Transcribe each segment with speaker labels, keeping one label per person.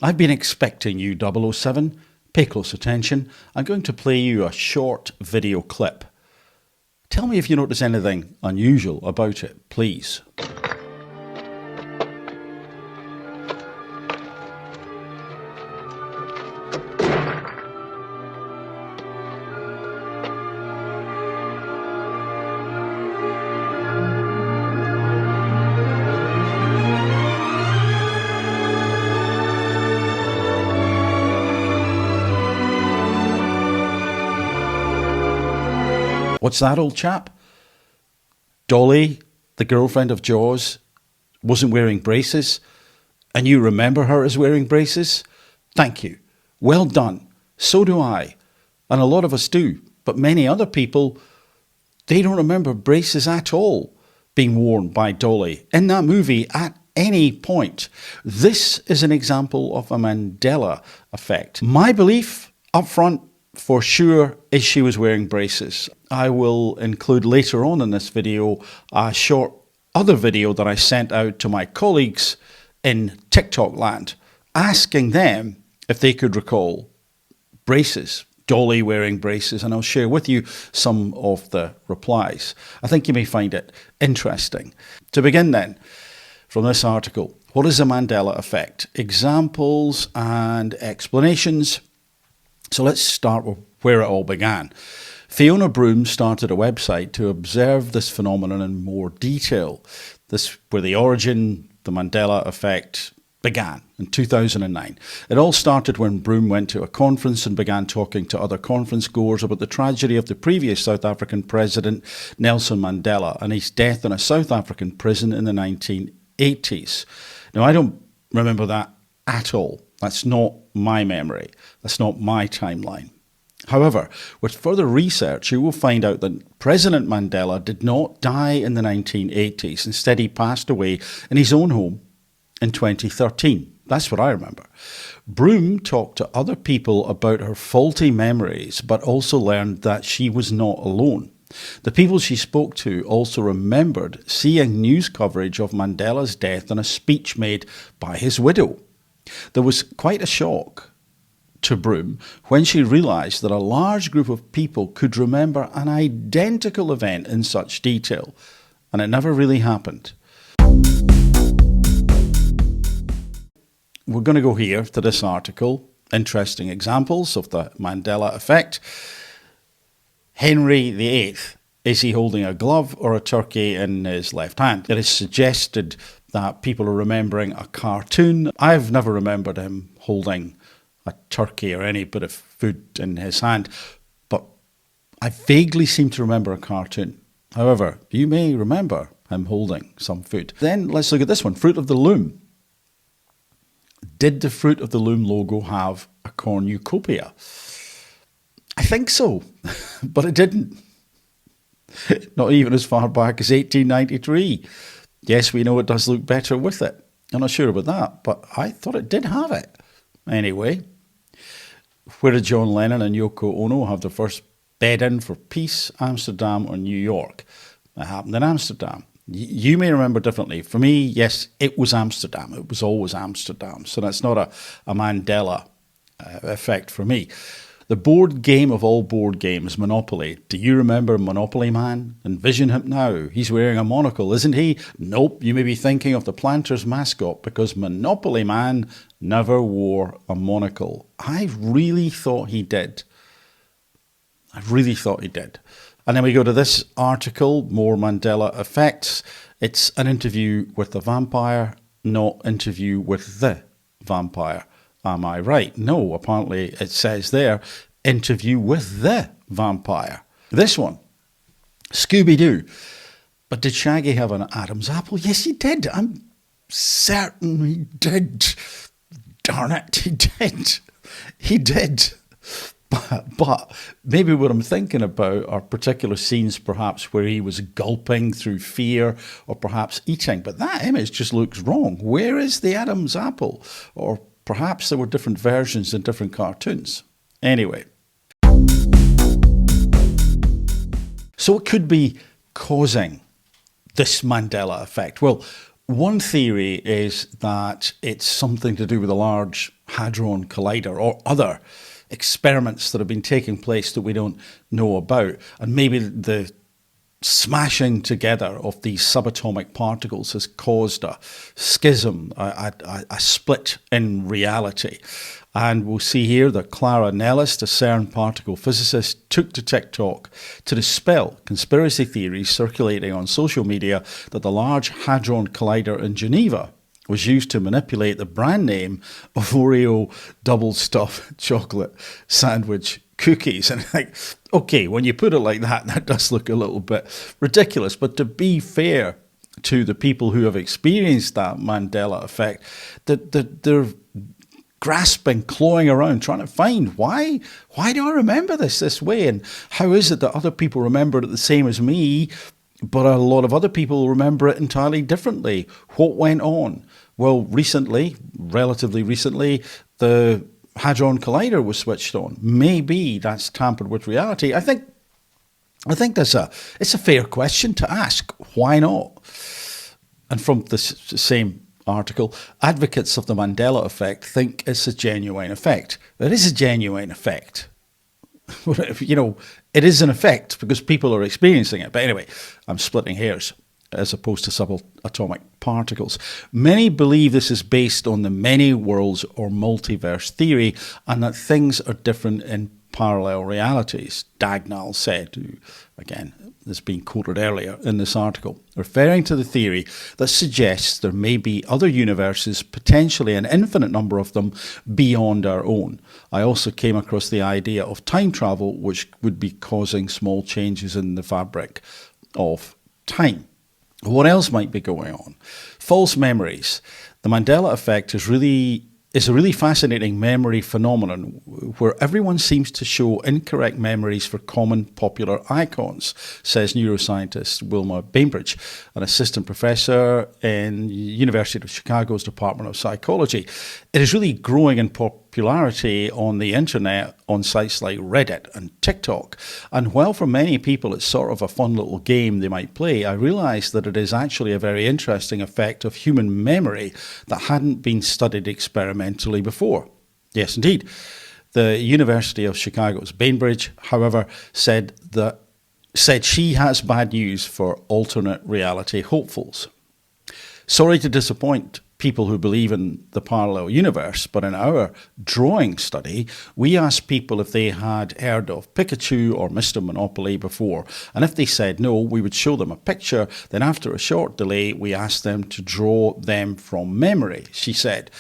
Speaker 1: I've been expecting you, 007. Pay close attention. I'm going to play you a short video clip. Tell me if you notice anything unusual about it, please. What's that, old chap? Dolly, the girlfriend of Jaws, wasn't wearing braces, and you remember her as wearing braces? Thank you. Well done. So do I. And a lot of us do. But many other people, they don't remember braces at all being worn by Dolly in that movie at any point. This is an example of a Mandela effect. My belief up front, for sure, is she was wearing braces. I will include later on in this video a short other video that I sent out to my colleagues in TikTok land, asking them if they could recall braces, Dolly wearing braces, and I'll share with you some of the replies. I think you may find it interesting. To begin then, from this article, what is the Mandela effect? Examples and explanations. So let's start with where it all began. Fiona Broome started a website to observe this phenomenon in more detail. This where the origin, the Mandela effect, began in 2009. It all started when Broome went to a conference and began talking to other conference goers about the tragedy of the previous South African president, Nelson Mandela, and his death in a South African prison in the 1980s. Now, I don't remember that at all. That's not my memory. That's not my timeline. However, with further research, you will find out that President Mandela did not die in the 1980s. Instead, he passed away in his own home in 2013. That's what I remember. Broome talked to other people about her faulty memories, but also learned that she was not alone. The people she spoke to also remembered seeing news coverage of Mandela's death and a speech made by his widow. There was quite a shock to Broome when she realised that a large group of people could remember an identical event in such detail, and it never really happened. We're going to go here to this article, interesting examples of the Mandela effect. Henry VIII, is he holding a glove or a turkey in his left hand? It is suggested that people are remembering a cartoon. I've never remembered him holding a turkey or any bit of food in his hand, but I vaguely seem to remember a cartoon. However, you may remember him holding some food. Then let's look at this one, Fruit of the Loom. Did the Fruit of the Loom logo have a cornucopia? I think so, but it didn't. Not even as far back as 1893. Yes, we know it does look better with it. I'm not sure about that, but I thought it did have it. Anyway, where did John Lennon and Yoko Ono have their first bed-in for peace, Amsterdam or New York? It happened in Amsterdam. You may remember differently. For me, yes, it was Amsterdam. It was always Amsterdam. So that's not a Mandela effect for me. The board game of all board games, Monopoly. Do you remember Monopoly Man? Envision him now. He's wearing a monocle, isn't he? Nope, you may be thinking of the Planters mascot because Monopoly Man never wore a monocle. I really thought he did. And then we go to this article, more Mandela effects. It's an interview with the vampire, not interview with the vampire. Am I right? No, apparently it says there, interview with the vampire. This one, Scooby-Doo. But did Shaggy have an Adam's apple? Yes, he did. I'm certain he did. Darn it, he did. He did. But maybe what I'm thinking about are particular scenes perhaps where he was gulping through fear or perhaps eating. But that image just looks wrong. Where is the Adam's apple? Or perhaps there were different versions in different cartoons. Anyway. So what could be causing this Mandela effect? Well, One theory is that it's something to do with a large hadron collider or other experiments that have been taking place that we don't know about. And maybe the smashing together of these subatomic particles has caused a schism, a split in reality. And we'll see here that Clara Nellis, the CERN particle physicist, took to TikTok to dispel conspiracy theories circulating on social media that the Large Hadron Collider in Geneva was used to manipulate the brand name of Oreo double stuffed chocolate sandwich cookies. And like, okay, when you put it like that, that does look a little bit ridiculous. But to be fair to the people who have experienced that Mandela effect, that they're grasping, clawing around, trying to find why do I remember this way, and how is it that other people remember it the same as me, but a lot of other people remember it entirely differently? What went on? Well, relatively recently, the Hadron Collider was switched on. Maybe that's tampered with reality. I think it's a fair question to ask. Why not? And from the same article, advocates of the Mandela effect think it's a genuine effect. It is a genuine effect. You know, it is an effect because people are experiencing it. But anyway, I'm splitting hairs as opposed to subatomic particles. Many believe this is based on the many worlds or multiverse theory, and that things are different in parallel realities, Dagnall said, who, again, has been quoted earlier in this article, referring to the theory that suggests there may be other universes, potentially an infinite number of them, beyond our own. I also came across the idea of time travel, which would be causing small changes in the fabric of time. What else might be going on? False memories. The Mandela effect is a really fascinating memory phenomenon where everyone seems to show incorrect memories for common popular icons, says neuroscientist Wilma Bainbridge, an assistant professor in University of Chicago's Department of Psychology. It is really growing in popularity on the internet on sites like Reddit and TikTok. And while for many people it's sort of a fun little game they might play, I realised that it is actually a very interesting effect of human memory that hadn't been studied experimentally before. Yes, indeed. The University of Chicago's Bainbridge, however, said she has bad news for alternate reality hopefuls. Sorry to disappoint people who believe in the parallel universe, but in our drawing study, we asked people if they had heard of Pikachu or Mr. Monopoly before. And if they said no, we would show them a picture. Then after a short delay, we asked them to draw them from memory, she said.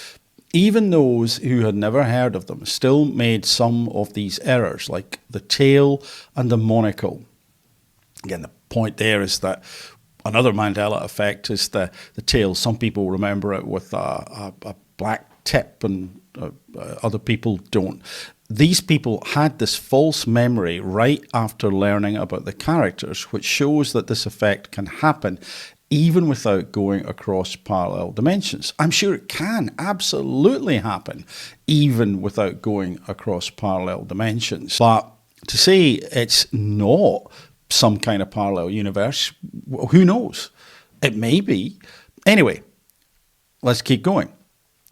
Speaker 1: Even those who had never heard of them still made some of these errors, like the tail and the monocle. Again, the point there is that another Mandela effect is the tail. Some people remember it with a black tip and other people don't. These people had this false memory right after learning about the characters, which shows that this effect can happen even without going across parallel dimensions. I'm sure it can absolutely happen even without going across parallel dimensions. But to say it's not some kind of parallel universe, who knows? It may be. Anyway, let's keep going.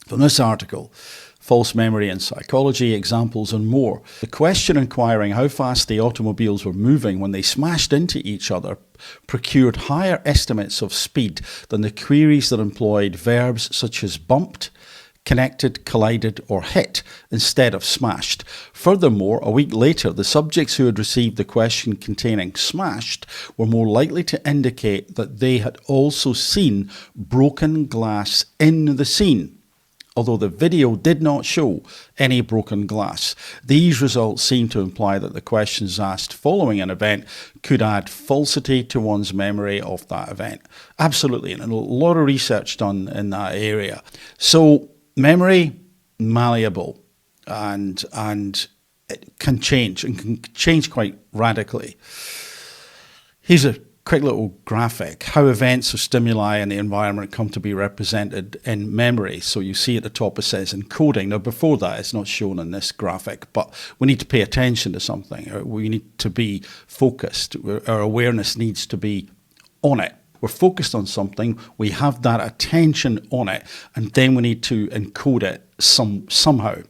Speaker 1: From this article, False Memory in Psychology, Examples and More. The question inquiring how fast the automobiles were moving when they smashed into each other procured higher estimates of speed than the queries that employed verbs such as bumped, connected, collided, or hit instead of smashed. Furthermore, a week later, the subjects who had received the question containing smashed were more likely to indicate that they had also seen broken glass in the scene, although the video did not show any broken glass. These results seem to imply that the questions asked following an event could add falsity to one's memory of that event. Absolutely, and a lot of research done in that area. So, memory, malleable, and it can change, and can change quite radically. Here's a quick little graphic, how events or stimuli in the environment come to be represented in memory. So you see at the top it says encoding. Now before that, it's not shown in this graphic, but we need to pay attention to something. We need to be focused. Our awareness needs to be on it. we're focused on something, we have that attention on it, and then we need to encode it somehow.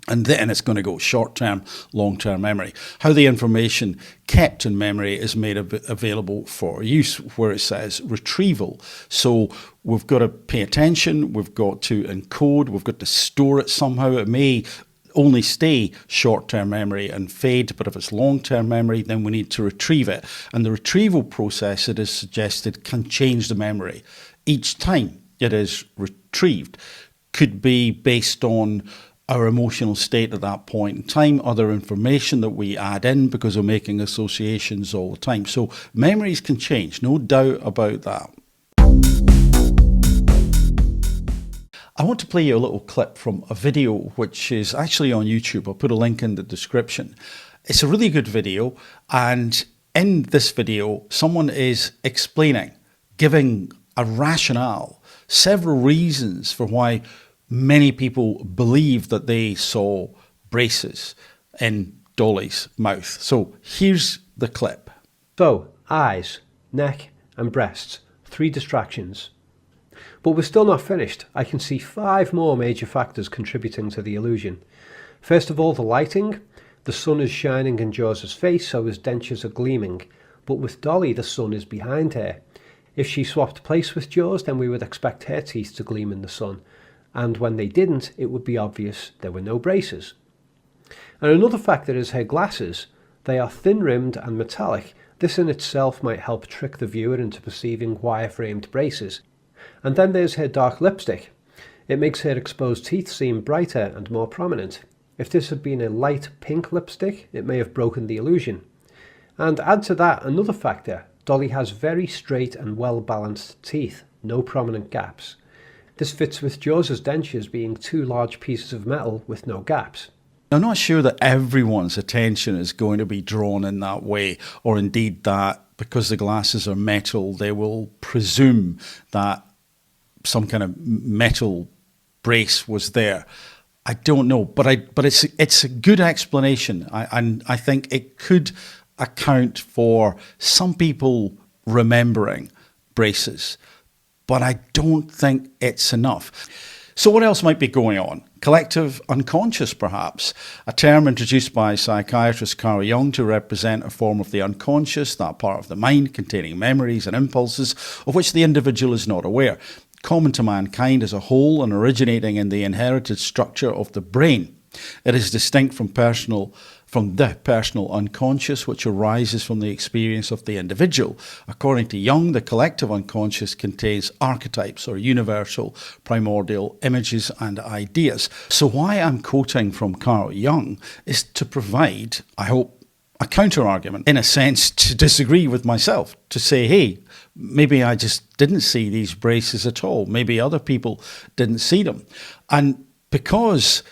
Speaker 1: And then it's going to go short-term, long-term memory. How the information kept in memory is made available for use, where it says retrieval. So we've got to pay attention, we've got to encode, we've got to store it somehow. It may only stay short-term memory and fade, but if it's long-term memory, then we need to retrieve it. And the retrieval process, it is suggested, can change the memory each time it is retrieved. Could be based on our emotional state at that point in time, other information that we add in because we're making associations all the time. So memories can change, no doubt about that. I want to play you a little clip from a video which is actually on YouTube. I'll put a link in the description. It's a really good video, and in this video, someone is explaining, giving a rationale, several reasons for why many people believe that they saw braces in Dolly's mouth. So here's the clip.
Speaker 2: So, eyes, neck and breasts, 3 distractions. But we're still not finished. I can see 5 more major factors contributing to the illusion. First of all, the lighting. The sun is shining in Jaws' face, so his dentures are gleaming. But with Dolly, the sun is behind her. If she swapped place with Jaws, then we would expect her teeth to gleam in the sun. And when they didn't, it would be obvious there were no braces. And another factor is her glasses. They are thin-rimmed and metallic. This in itself might help trick the viewer into perceiving wire-framed braces. And then there's her dark lipstick. It makes her exposed teeth seem brighter and more prominent. If this had been a light pink lipstick, it may have broken the illusion. And add to that another factor. Dolly has very straight and well-balanced teeth, no prominent gaps. This fits with Jaws' dentures being 2 large pieces of metal with no gaps.
Speaker 1: I'm not sure that everyone's attention is going to be drawn in that way, or indeed that because the glasses are metal, they will presume that some kind of metal brace was there. I don't know, but it's a good explanation, and I think it could account for some people remembering braces. But I don't think it's enough. So what else might be going on? Collective unconscious, perhaps, a term introduced by psychiatrist Carl Jung to represent a form of the unconscious, that part of the mind containing memories and impulses of which the individual is not aware, common to mankind as a whole and originating in the inherited structure of the brain. It is distinct from the personal unconscious, which arises from the experience of the individual. According to Jung, the collective unconscious contains archetypes or universal primordial images and ideas. So why I'm quoting from Carl Jung is to provide, I hope, a counter-argument, in a sense, to disagree with myself, to say, hey, maybe I just didn't see these braces at all. Maybe other people didn't see them. And because,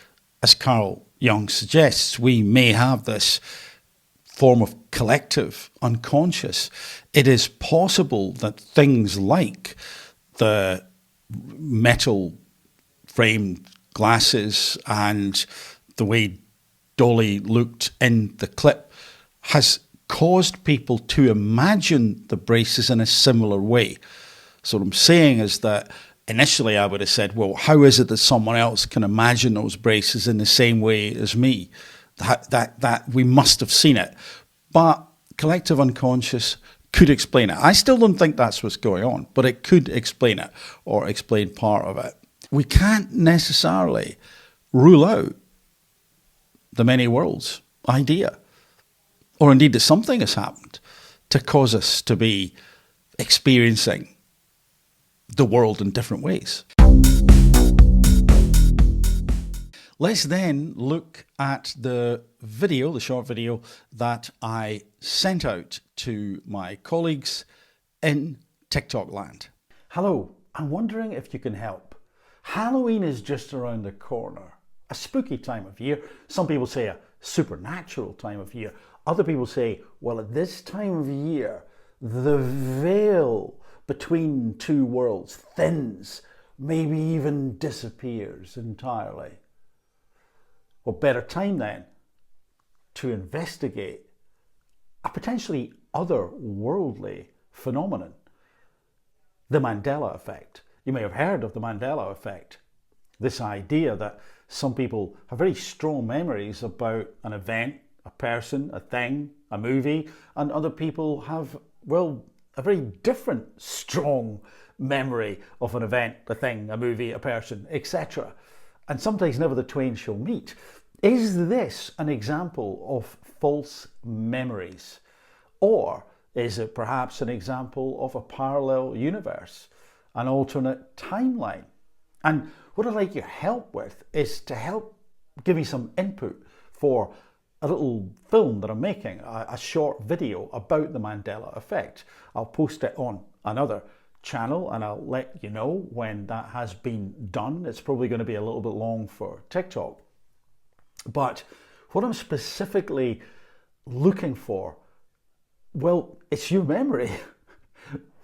Speaker 1: as Carl Jung suggests, we may have this form of collective unconscious, it is possible that things like the metal framed glasses and the way Dolly looked in the clip has caused people to imagine the braces in a similar way. So what I'm saying is that initially I would have said, well, how is it that someone else can imagine those braces in the same way as me? That we must have seen it. But collective unconscious could explain it. I still don't think that's what's going on, but it could explain it or explain part of it. We can't necessarily rule out the many worlds idea, or indeed that something has happened to cause us to be experiencing the world in different ways. Let's then look at the video, the short video that I sent out to my colleagues in TikTok land. Hello, I'm wondering if you can help. Halloween is just around the corner. A spooky time of year. Some people say a supernatural time of year. Other people say, well, at this time of year, the veil between two worlds thins, maybe even disappears entirely. What better time then to investigate a potentially otherworldly phenomenon the Mandela Effect. You may have heard of the Mandela Effect. This idea that some people have very strong memories about an event, a person, a thing, a movie, and other people have, well, a very different strong memory of an event, a thing, a movie, a person, etc. And sometimes never the twain shall meet. Is this an example of false memories? Or is it perhaps an example of a parallel universe, an alternate timeline? And what I'd like your help with is to help give me some input for a little film that I'm making, a short video about the Mandela Effect. I'll post it on another channel and I'll let you know when that has been done. It's probably going to be a little bit long for TikTok. But what I'm specifically looking for, well, it's your memory.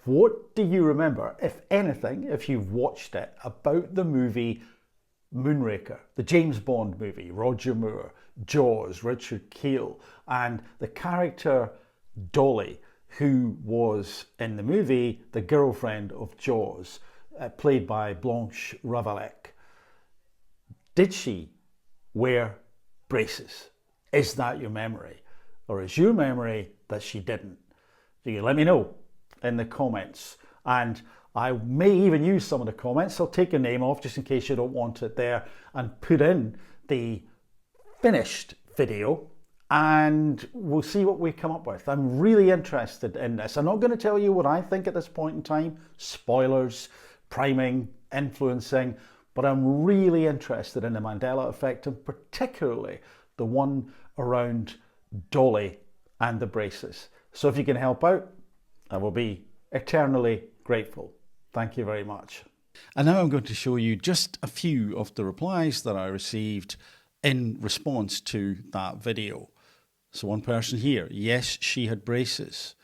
Speaker 1: What do you remember, if anything, if you've watched it, about the movie Moonraker, the James Bond movie, Roger Moore, Jaws, Richard Kiel, and the character Dolly, who was in the movie the girlfriend of Jaws, played by Blanche Ravaillac? Did she wear braces? Is that your memory? Or is your memory that she didn't? So you let me know in the comments, and I may even use some of the comments. I'll take your name off just in case you don't want it there and put in the finished video, and we'll see what we come up with. I'm really interested in this. I'm not going to tell you what I think at this point in time, spoilers, priming, influencing, but I'm really interested in the Mandela Effect, and particularly the one around Dolly and the braces. So if you can help out, I will be eternally grateful. Thank you very much. And now I'm going to show you just a few of the replies that I received in response to that video. So one person here, yes, she had braces.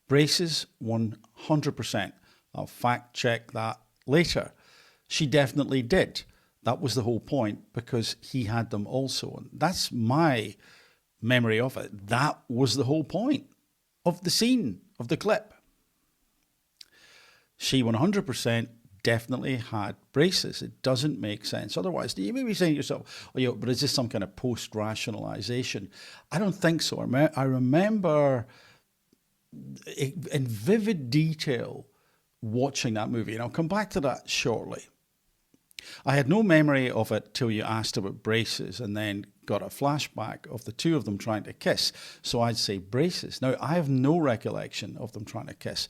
Speaker 1: Braces, 100%. I'll fact check that later. She definitely did. That was the whole point, because he had them also. And that's my memory of it. That was the whole point of the scene, of the clip. She 100% definitely had braces. It doesn't make sense otherwise. You may be saying to yourself, oh, yeah, but is this some kind of post-rationalization? I don't think so. I remember in vivid detail watching that movie, and I'll come back to that shortly. I had no memory of it till you asked about braces, and then got a flashback of the two of them trying to kiss. So I'd say braces. Now, I have no recollection of them trying to kiss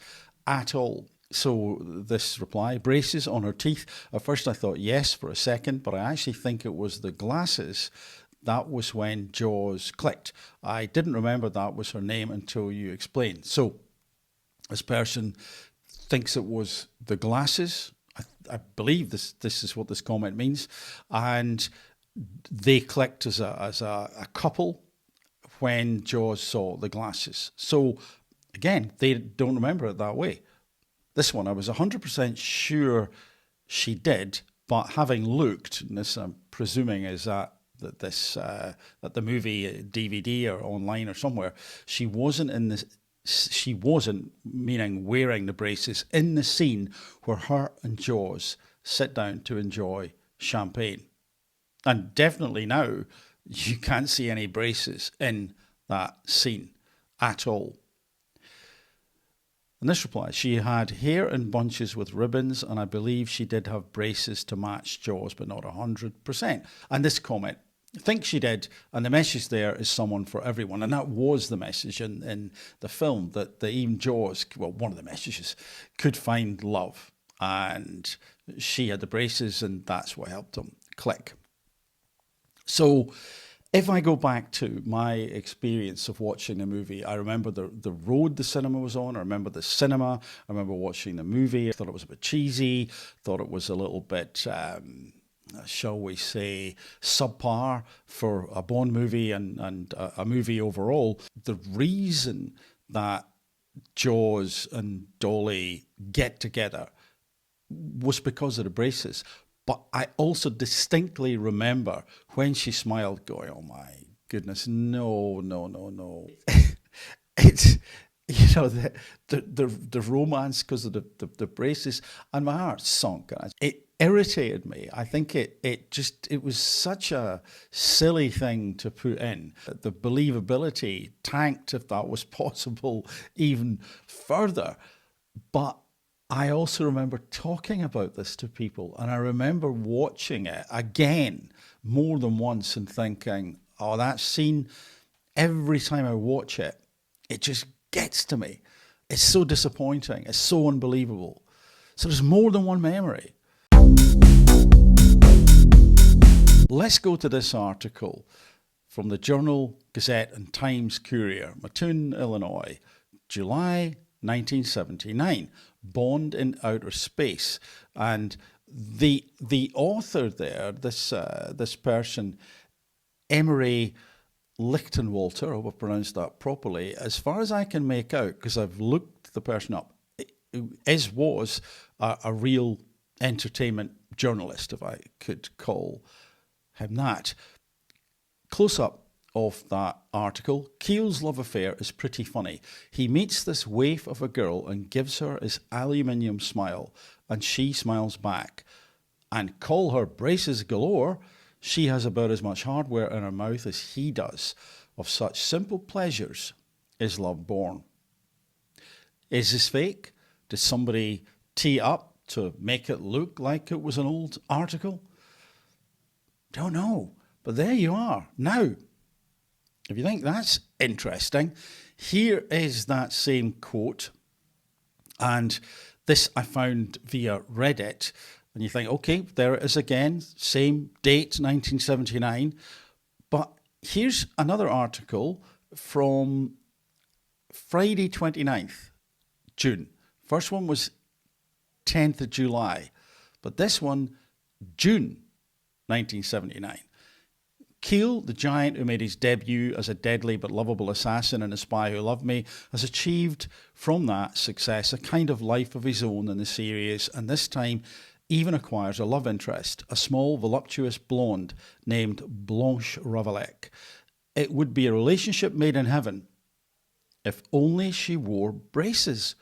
Speaker 1: at all. So this reply, braces on her teeth. At first I thought yes for a second, but I actually think it was the glasses. That was when Jaws clicked. I didn't remember that was her name until you explained. So this person thinks it was the glasses. I believe this is what this comment means. And they clicked as a couple when Jaws saw the glasses. So again, they don't remember it that way. This one, I was 100% sure she did, but having looked, and this I'm presuming is that the movie DVD or online or somewhere, she wasn't in this. She wasn't, meaning wearing the braces, in the scene where her and Jaws sit down to enjoy champagne. And definitely now, you can't see any braces in that scene at all. And this reply, she had hair in bunches with ribbons, and I believe she did have braces to match Jaws, but not 100%. And this comment, I think she did, and the message there is someone for everyone. And that was the message in the film, that even Jaws, well, one of the messages, could find love. And she had the braces, and that's what helped them click. So if I go back to my experience of watching the movie, I remember the road the cinema was on. I remember the cinema. I remember watching the movie. I thought it was a bit cheesy. Thought it was a little bit, shall we say, subpar for a Bond movie and a movie overall. The reason that Jaws and Dolly get together was because of the braces. But I also distinctly remember when she smiled going, oh my goodness, no. It's the romance because of the braces, and my heart sunk. It irritated me. I think it was such a silly thing to put in. The believability tanked, if that was possible, even further. But I also remember talking about this to people, and I remember watching it again more than once and thinking, oh, that scene, every time I watch it, it just gets to me. It's so disappointing. It's so unbelievable. So there's more than one memory. Let's go to this article from the Journal, Gazette and Times Courier, Mattoon, Illinois, July 1979, Bond in Outer Space. And the author there, this person, Emery Lichtenwalter, I hope I pronounced that properly, as far as I can make out, because I've looked the person up, was a real entertainment journalist, if I could call him that. Close up of that article, Keel's love affair is pretty funny. He meets this waif of a girl and gives her his aluminium smile, and she smiles back. And call her braces galore, she has about as much hardware in her mouth as he does. Of such simple pleasures is love born. Is this fake? Did somebody tee up to make it look like it was an old article? Don't know, but there you are. Now, if you think that's interesting, here is that same quote. And this I found via Reddit. And you think, okay, there it is again, same date, 1979. But here's another article from Friday 29th June. First one was 10th of July. But this one, June 1979. Keel, the giant who made his debut as a deadly but lovable assassin in A Spy Who Loved Me, has achieved from that success a kind of life of his own in the series, and this time even acquires a love interest, a small, voluptuous blonde named Blanche Ravalec. It would be a relationship made in heaven if only she wore braces.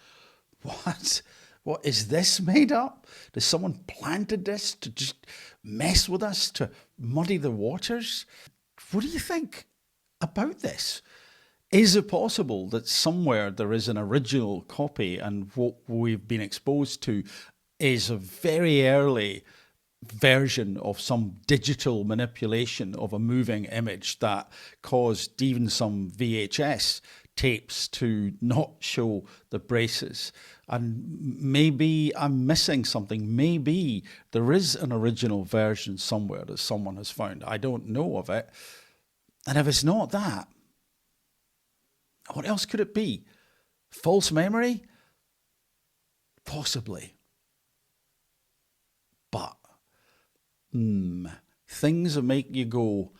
Speaker 1: What? What is this made up? Does someone planted this to just mess with us, to muddy the waters? What do you think about this? Is it possible that somewhere there is an original copy and what we've been exposed to is a very early version of some digital manipulation of a moving image that caused even some VHS tapes to not show the braces? And maybe I'm missing something. Maybe there is an original version somewhere that someone has found. I don't know of it. And if it's not that, what else could it be? False memory? Possibly. But, things that make you go,